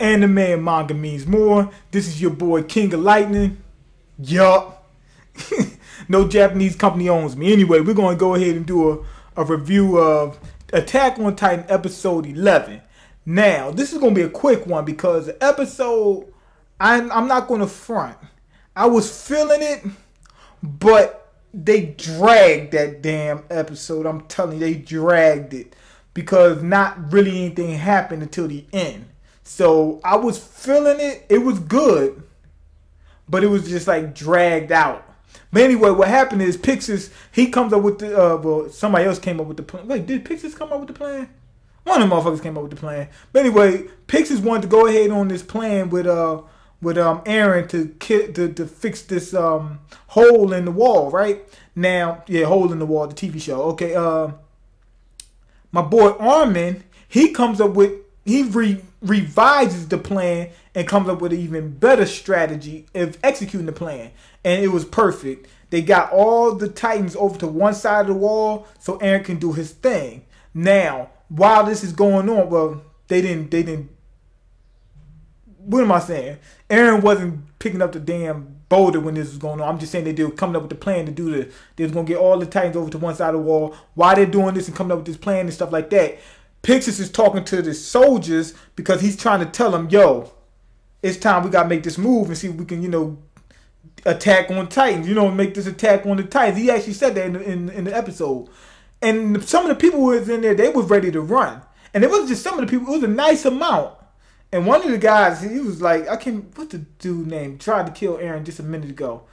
Anime and manga means more. This is your boy King of Lightning. Yup. No Japanese company owns me. Anyway, we're going to go ahead and do a review of Attack on Titan episode 11. Now, this is going to be a quick one because the episode, I'm not going to front. I was feeling it, but they dragged that damn episode. I'm telling you, they dragged it because not really anything happened until the end. So I was feeling it. It was good, but it was just like dragged out. But anyway, what happened is Pixis, he comes up with the, well, somebody else came up with the plan. Wait, did Pixis come up with the plan? One of the motherfuckers came up with the plan. But anyway, Pixis wanted to go ahead on this plan with Eren to fix this hole in the wall, right? Now, yeah, hole in the wall, the TV show. Okay, my boy Armin, he comes up with, revises the plan and comes up with an even better strategy of executing the plan. And it was perfect. They got all the Titans over to one side of the wall so Eren can do his thing. Now, while this is going on, well, they didn't, what am I saying? Eren wasn't picking up the damn boulder when this was going on. I'm just saying they were coming up with the plan to do this. They was going to get all the Titans over to one side of the wall. While they're doing this and coming up with this plan and stuff like that, Pixis is talking to the soldiers because he's trying to tell them, yo, it's time we got to make this move and see if we can, attack on Titans. Make this attack on the Titans. He actually said that in the episode. And some of the people who was in there, they was ready to run. And it wasn't just some of the people. It was a nice amount. And one of the guys, he was like, what's the dude name? Tried to kill Eren just a minute ago.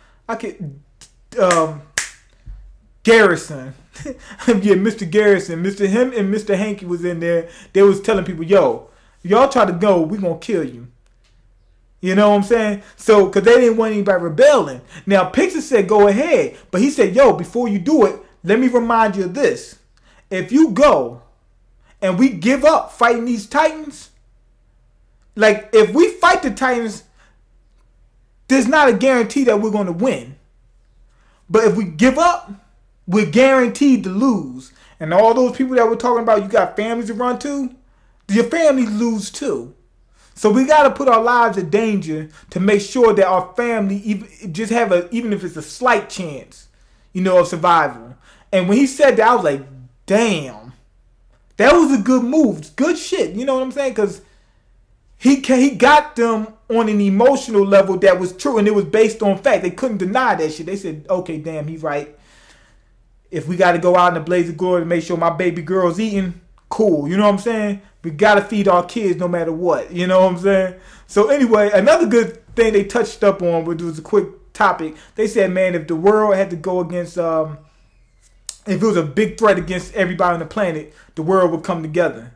Garrison. Yeah, Mr. Garrison. Him and Mr. Hanky was in there. They was telling people, yo, y'all try to go, we gonna kill you. You know what I'm saying? So, because they didn't want anybody rebelling. Now, Pixis said go ahead. But he said, yo, before you do it, let me remind you of this. If you go and we give up fighting these Titans, like, if we fight the Titans, there's not a guarantee that we're going to win. But if we give up, we're guaranteed to lose. And all those people that we're talking about, you got families to run to, your families lose too. So we got to put our lives in danger to make sure that our family even if it's a slight chance, of survival. And when he said that, I was like, damn, that was a good move. Good shit. You know what I'm saying? Because he got them on an emotional level that was true, and it was based on fact. They couldn't deny that shit. They said, okay, damn, he's right. If we got to go out in the blaze of glory to make sure my baby girl's eating, cool. You know what I'm saying? We got to feed our kids no matter what. You know what I'm saying? So anyway, another good thing they touched up on, which was a quick topic, they said, man, if the world had to go against, if it was a big threat against everybody on the planet, the world would come together.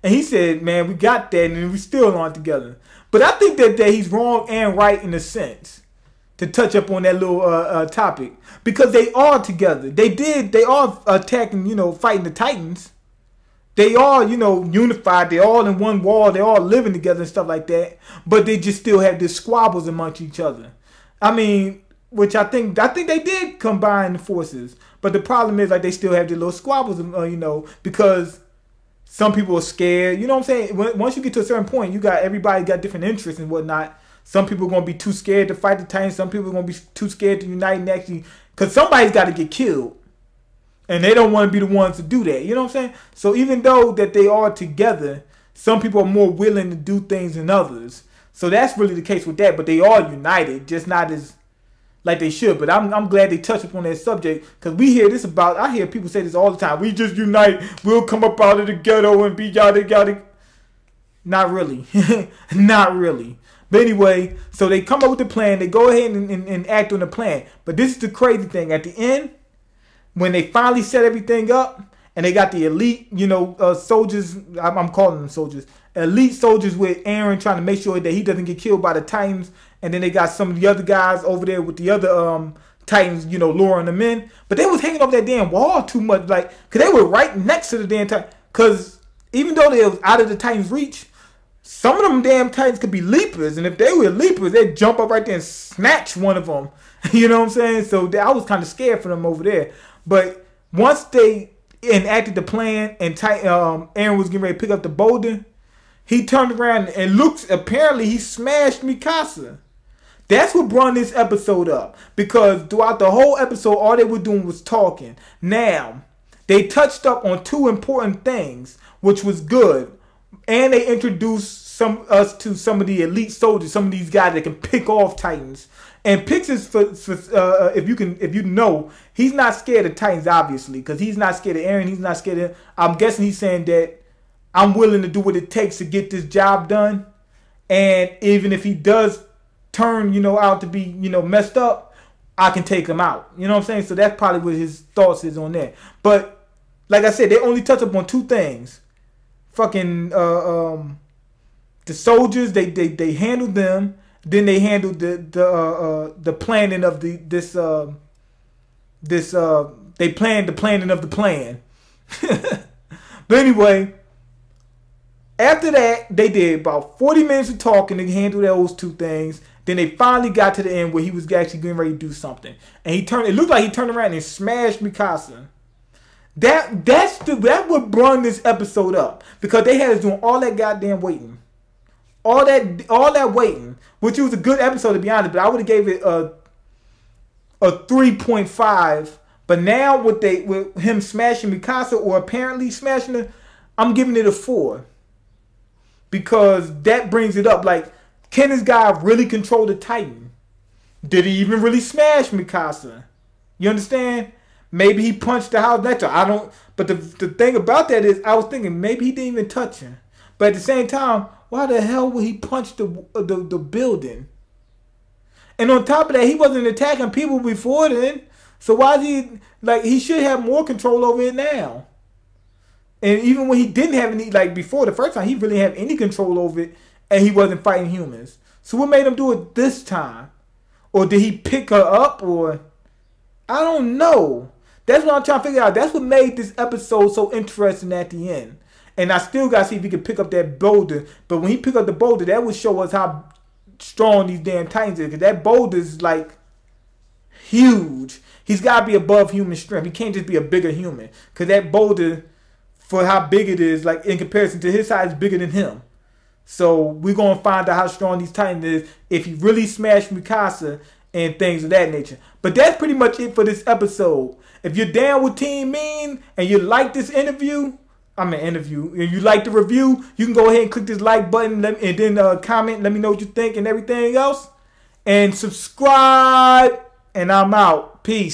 And he said, man, we got that and we still aren't together. But I think that he's wrong and right in a sense to touch up on that little topic. Because they are together. They are attacking, fighting the Titans. They are, unified. They're all in one wall. They're all living together and stuff like that. But they just still have these squabbles amongst each other. I mean, which I think they did combine the forces. But the problem is, like, they still have their little squabbles, because some people are scared. You know what I'm saying? Once you get to a certain point, everybody got different interests and whatnot. Some people are going to be too scared to fight the Titans. Some people are going to be too scared to unite and actually, because somebody's got to get killed. And they don't want to be the ones to do that. You know what I'm saying? So even though that they are together, some people are more willing to do things than others. So that's really the case with that. But they are united, just not as like they should. But I'm glad they touched upon that subject, because I hear people say this all the time. We just unite. We'll come up out of the ghetto and be yada yada. Not really. Not really. But anyway, so they come up with the plan. They go ahead and act on the plan. But this is the crazy thing. At the end, when they finally set everything up, and they got the elite, soldiers, I'm calling them soldiers, elite soldiers with Eren trying to make sure that he doesn't get killed by the Titans. And then they got some of the other guys over there with the other Titans, luring them in. But they was hanging off that damn wall too much, like, because they were right next to the damn Titan. Because even though they was out of the Titans' reach, some of them damn Titans could be leapers. And if they were leapers, they'd jump up right there and snatch one of them. You know what I'm saying? So I was kind of scared for them over there. But once they enacted the plan and Eren was getting ready to pick up the boulder, he turned around and looks. Apparently, he smashed Mikasa. That's what brought this episode up. Because throughout the whole episode, all they were doing was talking. Now, they touched up on two important things, which was good. And they introduced us to some of the elite soldiers, some of these guys that can pick off Titans. And Pix is if you know, he's not scared of Titans, obviously, because he's not scared of Eren. He's not scared of. I'm guessing he's saying that I'm willing to do what it takes to get this job done, and even if he does turn, out to be, messed up, I can take him out. You know what I'm saying? So that's probably what his thoughts is on that. But like I said, they only touch up on two things. Fucking the soldiers, they handled them. Then they handled the planning of they planned the planning of the plan. But anyway, after that, they did about 40 minutes of talking to handle those two things. Then they finally got to the end where he was actually getting ready to do something. And it looked like he turned around and smashed Mikasa. That's what brought this episode up. Because they had us doing all that goddamn waiting. All that waiting. Which was a good episode, to be honest. But I would have gave it a 3.5. But now with him smashing Mikasa, or apparently smashing her, I'm giving it a 4. Because that brings it up. Like, can this guy really control the Titan? Did he even really smash Mikasa? You understand? Maybe he punched the house next to her. I don't. But the thing about that is, I was thinking maybe he didn't even touch her. But at the same time, why the hell would he punch the building? And on top of that, he wasn't attacking people before then. So why is he, he should have more control over it now. And even when he didn't have any, before, the first time, he really had any control over it, and he wasn't fighting humans. So what made him do it this time? Or did he pick her up? Or I don't know. That's what I'm trying to figure out. That's what made this episode so interesting at the end. And I still got to see if he can pick up that boulder. But when he picked up the boulder, that would show us how strong these damn Titans is. Because that boulder is, huge. He's got to be above human strength. He can't just be a bigger human. Because that boulder, for how big it is, in comparison to his size, is bigger than him. So we're going to find out how strong these Titans is if he really smashed Mikasa and things of that nature. But that's pretty much it for this episode. If you're down with Team Mean and you like this and you like the review, you can go ahead and click this like button and then comment, let me know what you think and everything else. And subscribe, and I'm out. Peace.